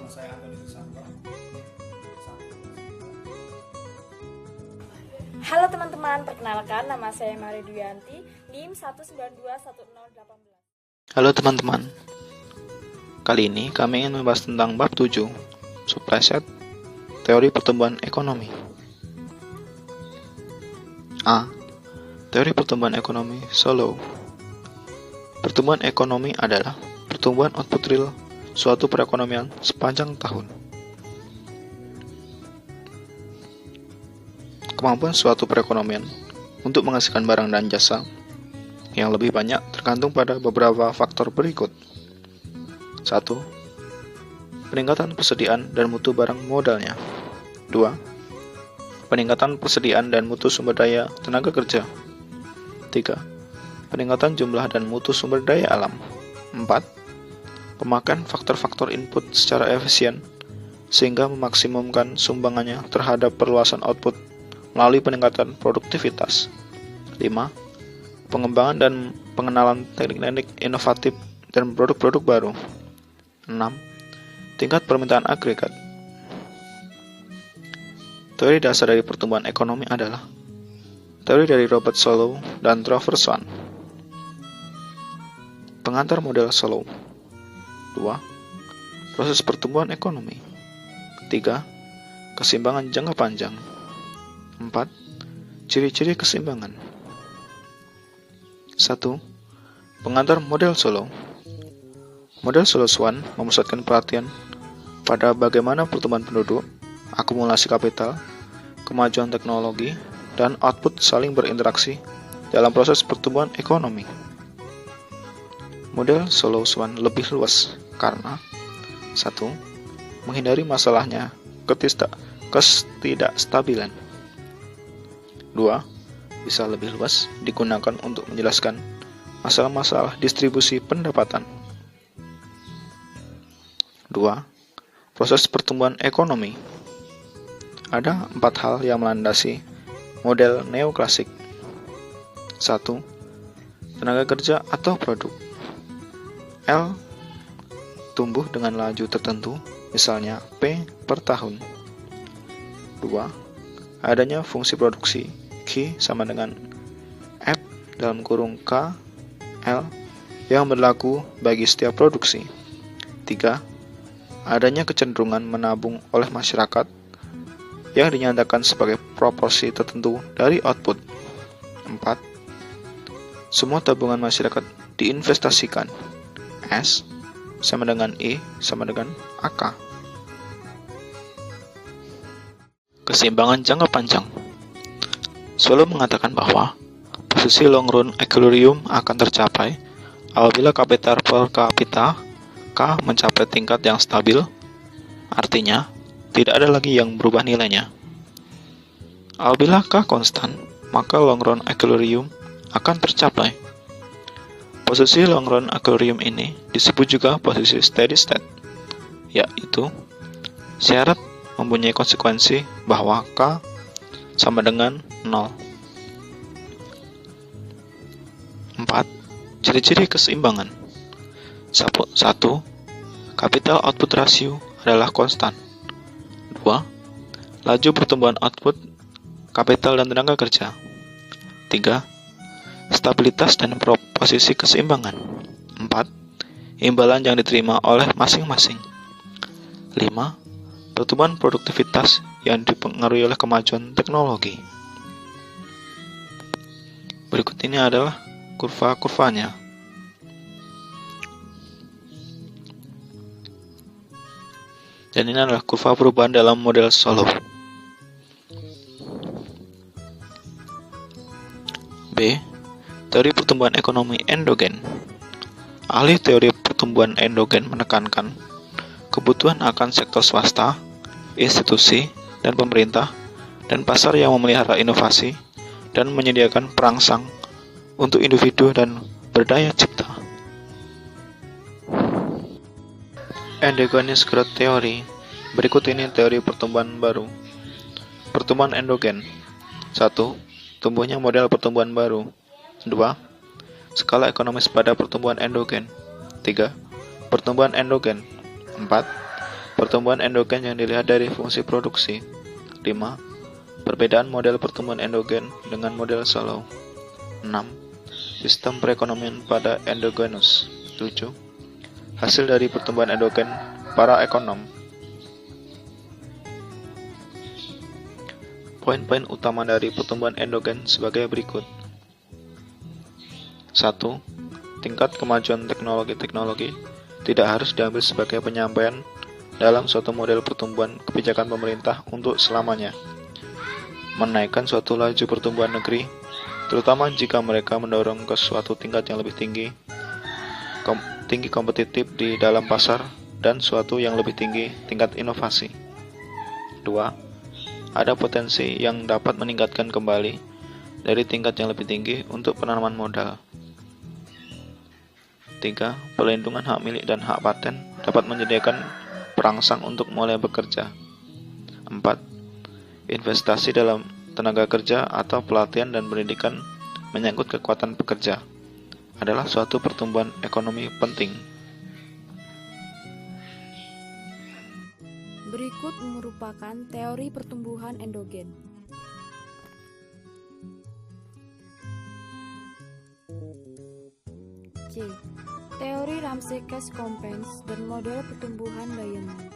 saya Antoni Susanto. Halo teman-teman, perkenalkan nama saya Mari Duyanti, NIM 1921018. Halo teman-teman, kali ini kami ingin membahas tentang bab 7, supply side, teori pertumbuhan ekonomi. A. Teori pertumbuhan ekonomi Solow. Pertumbuhan ekonomi adalah pertumbuhan output real suatu perekonomian sepanjang tahun. Kemampuan suatu perekonomian untuk menghasilkan barang dan jasa yang lebih banyak tergantung pada beberapa faktor berikut. 1. Peningkatan persediaan dan mutu barang modalnya. 2. Peningkatan persediaan dan mutu sumber daya tenaga kerja. 3. Peningkatan jumlah dan mutu sumber daya alam. 4. Pemakaian faktor-faktor input secara efisien sehingga memaksimumkan sumbangannya terhadap perluasan output melalui peningkatan produktivitas. 5. Pengembangan dan pengenalan teknik-teknik inovatif dan produk-produk baru. 6. Tingkat permintaan agregat. Teori dasar dari pertumbuhan ekonomi adalah teori dari Robert Solow dan Trevor Swan. Pengantar model Solow. 2. Proses pertumbuhan ekonomi. 3. Keseimbangan jangka panjang. 4. Ciri-ciri keseimbangan. 1. Pengantar model Solow. Model Solow-Swan memusatkan perhatian pada bagaimana pertumbuhan penduduk, akumulasi kapital, kemajuan teknologi, dan output saling berinteraksi dalam proses pertumbuhan ekonomi. Model Solow-Swan lebih luas karena 1. Menghindari masalahnya ketidakstabilan. 2. Bisa lebih luas digunakan untuk menjelaskan masalah-masalah distribusi pendapatan. 2. Proses pertumbuhan ekonomi. Ada 4 hal yang melandasi model neoklasik. 1. Tenaga kerja atau produk. L. Tumbuh dengan laju tertentu, misalnya P per tahun. 2. Adanya fungsi produksi Q sama dengan F dalam kurung K, L yang berlaku bagi setiap produksi. 3. Adanya kecenderungan menabung oleh masyarakat yang dinyatakan sebagai proporsi tertentu dari output. 4. Semua tabungan masyarakat diinvestasikan. S sama dengan E sama dengan AK. Keseimbangan jangka panjang. Solow mengatakan bahwa posisi long run equilibrium akan tercapai apabila kapital per kapita K mencapai tingkat yang stabil, artinya tidak ada lagi yang berubah nilainya. Apabila K konstan, maka long run equilibrium akan tercapai. Posisi long run equilibrium ini disebut juga posisi steady state, yaitu syarat mempunyai konsekuensi bahwa K sama dengan 0. 4. Ciri-ciri keseimbangan. 1. Capital output ratio adalah konstan. 2. Laju pertumbuhan output, kapital dan tenaga kerja. 3. Stabilitas dan posisi keseimbangan. 4. Imbalan yang diterima oleh masing-masing. 5. Pertumbuhan produktivitas yang dipengaruhi oleh kemajuan teknologi. Berikut ini adalah kurva-kurvanya. Dan ini adalah kurva perubahan dalam model Solow. B. Teori pertumbuhan ekonomi endogen. Ahli teori pertumbuhan endogen menekankan kebutuhan akan sektor swasta, institusi, dan pemerintah, dan pasar yang memelihara inovasi dan menyediakan perangsang untuk individu dan berdaya cipta. Endogenous growth theory. Berikut ini teori pertumbuhan baru. Pertumbuhan endogen. 1. Tumbuhnya model pertumbuhan baru. 2. Skala ekonomis pada pertumbuhan endogen. 3. Pertumbuhan endogen. 4. Pertumbuhan endogen yang dilihat dari fungsi produksi. 5. Perbedaan model pertumbuhan endogen dengan model solo. 6. Sistem perekonomian pada endogenous. 7. Hasil dari pertumbuhan endogen para ekonom. Poin-poin utama dari pertumbuhan endogen sebagai berikut. 1. Tingkat kemajuan teknologi-teknologi tidak harus diambil sebagai penyampaian dalam suatu model pertumbuhan kebijakan pemerintah untuk selamanya. Menaikkan suatu laju pertumbuhan negeri, terutama jika mereka mendorong ke suatu tingkat yang lebih tinggi kompetitif di dalam pasar, dan suatu yang lebih tinggi tingkat inovasi. 2. Ada potensi yang dapat meningkatkan kembali dari tingkat yang lebih tinggi untuk penanaman modal. 3. Perlindungan hak milik dan hak paten dapat menyediakan perangsang untuk mulai bekerja. 4. Investasi dalam tenaga kerja atau pelatihan dan pendidikan menyangkut kekuatan pekerja adalah suatu pertumbuhan ekonomi penting. Berikut merupakan teori pertumbuhan endogen. C. Teori Ramsey-Cass-Companys dan model pertumbuhan Diamond.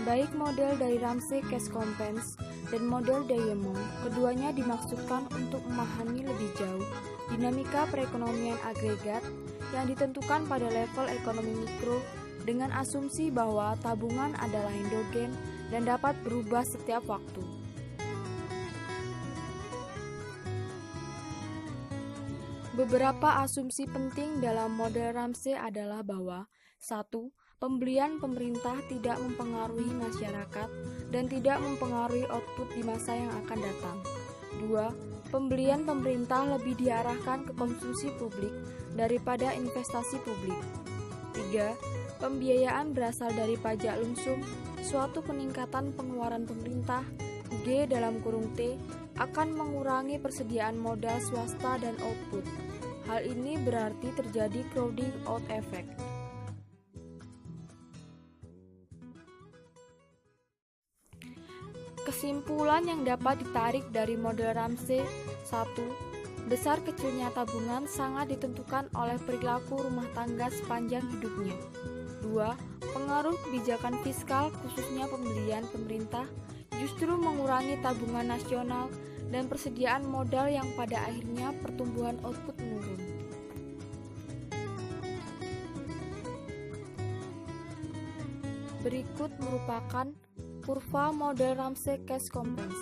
Baik model dari Ramsey-Cass-Companys dan model Diamond, keduanya dimaksudkan untuk memahami lebih jauh dinamika perekonomian agregat yang ditentukan pada level ekonomi mikro dengan asumsi bahwa tabungan adalah endogen dan dapat berubah setiap waktu. Beberapa asumsi penting dalam model Ramsey adalah bahwa 1. Pembelian pemerintah tidak mempengaruhi masyarakat dan tidak mempengaruhi output di masa yang akan datang. 2. Pembelian pemerintah lebih diarahkan ke konsumsi publik daripada investasi publik. 3. Pembiayaan berasal dari pajak lumsum, suatu peningkatan pengeluaran pemerintah, G dalam kurung T, akan mengurangi persediaan modal swasta dan output. Hal ini berarti terjadi crowding out effect. Kesimpulan yang dapat ditarik dari model Ramsey. 1. Besar kecilnya tabungan sangat ditentukan oleh perilaku rumah tangga sepanjang hidupnya. 2. Pengaruh kebijakan fiskal khususnya pembelian pemerintah justru mengurangi tabungan nasional dan persediaan modal yang pada akhirnya pertumbuhan output menurun. Berikut merupakan kurva model Ramsey-Cass-Companys.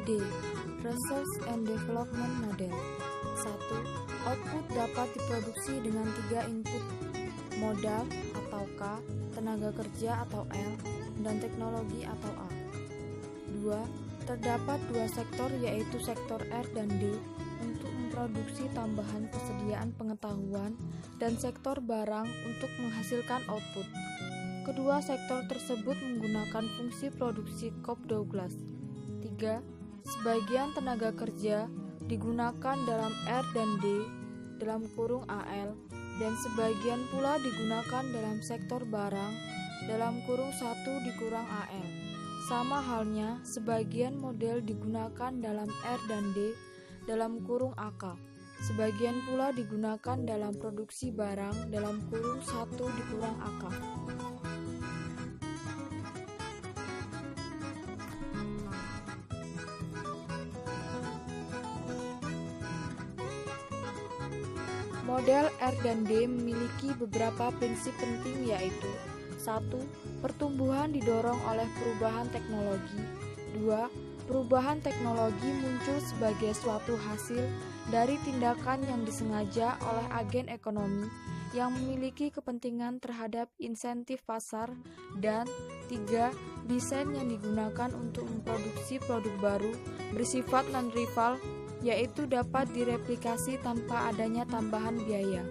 D. Research and Development Model. 1. Output dapat diproduksi dengan 3 input, modal atau K, tenaga kerja atau L, dan teknologi atau A. 2. Terdapat 2 sektor yaitu sektor R dan D untuk memproduksi tambahan persediaan pengetahuan dan sektor barang untuk menghasilkan output. Kedua sektor tersebut menggunakan fungsi produksi Cobb-Douglas. 3. Sebagian tenaga kerja digunakan dalam R dan D dalam kurung AL dan sebagian pula digunakan dalam sektor barang dalam kurung 1 dikurang AL. Sama halnya, sebagian model digunakan dalam R dan D dalam kurung AK. Sebagian pula digunakan dalam produksi barang dalam kurung 1 dikurang AK. Model R dan D memiliki beberapa prinsip penting yaitu 1. Pertumbuhan didorong oleh perubahan teknologi. 2. Perubahan teknologi muncul sebagai suatu hasil dari tindakan yang disengaja oleh agen ekonomi yang memiliki kepentingan terhadap insentif pasar. Dan 3. Desain yang digunakan untuk memproduksi produk baru bersifat non-rival, yaitu dapat direplikasi tanpa adanya tambahan biaya.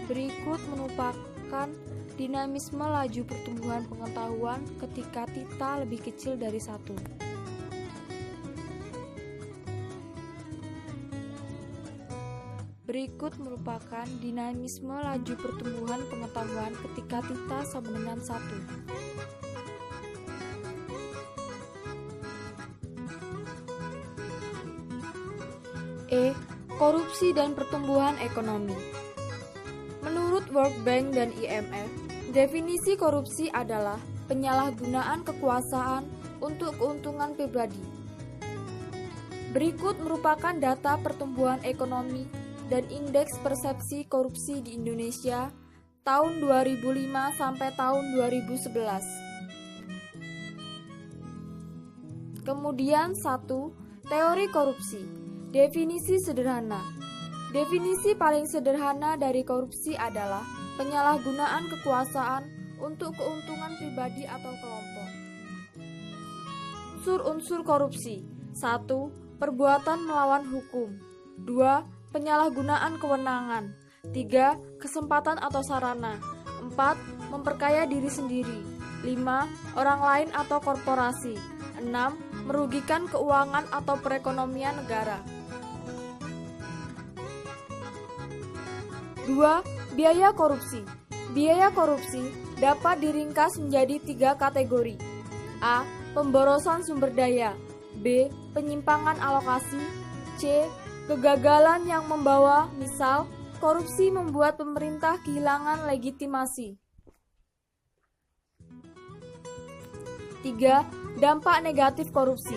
Berikut merupakan dinamisme laju pertumbuhan pengetahuan ketika θ lebih kecil dari 1. Berikut merupakan dinamisme laju pertumbuhan pengetahuan ketika θ sama dengan 1. Korupsi dan pertumbuhan ekonomi. Menurut World Bank dan IMF, definisi korupsi adalah penyalahgunaan kekuasaan untuk keuntungan pribadi. Berikut merupakan data pertumbuhan ekonomi dan indeks persepsi korupsi di Indonesia tahun 2005 sampai tahun 2011. Kemudian 1. Teori korupsi. Definisi sederhana. Definisi paling sederhana dari korupsi adalah penyalahgunaan kekuasaan untuk keuntungan pribadi atau kelompok. Unsur-unsur korupsi. 1. Perbuatan melawan hukum. 2. Penyalahgunaan kewenangan. 3. Kesempatan atau sarana. 4. Memperkaya diri sendiri. 5. Orang lain atau korporasi. 6. Merugikan keuangan atau perekonomian negara. 2. Biaya korupsi. Biaya korupsi dapat diringkas menjadi 3 kategori. A. Pemborosan sumber daya. B. Penyimpangan alokasi. C. Kegagalan yang membawa, misal, korupsi membuat pemerintah kehilangan legitimasi. 3. Dampak negatif korupsi.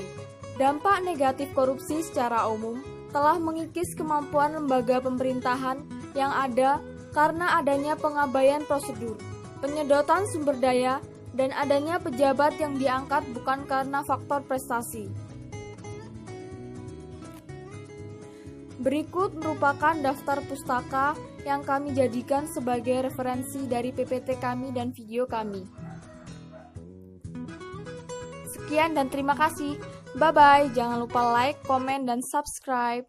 Dampak negatif korupsi secara umum telah mengikis kemampuan lembaga pemerintahan yang ada karena adanya pengabaian prosedur, penyedotan sumber daya, dan adanya pejabat yang diangkat bukan karena faktor prestasi. Berikut merupakan daftar pustaka yang kami jadikan sebagai referensi dari PPT kami dan video kami. Sekian dan terima kasih. Bye-bye. Jangan lupa like, komen, dan subscribe.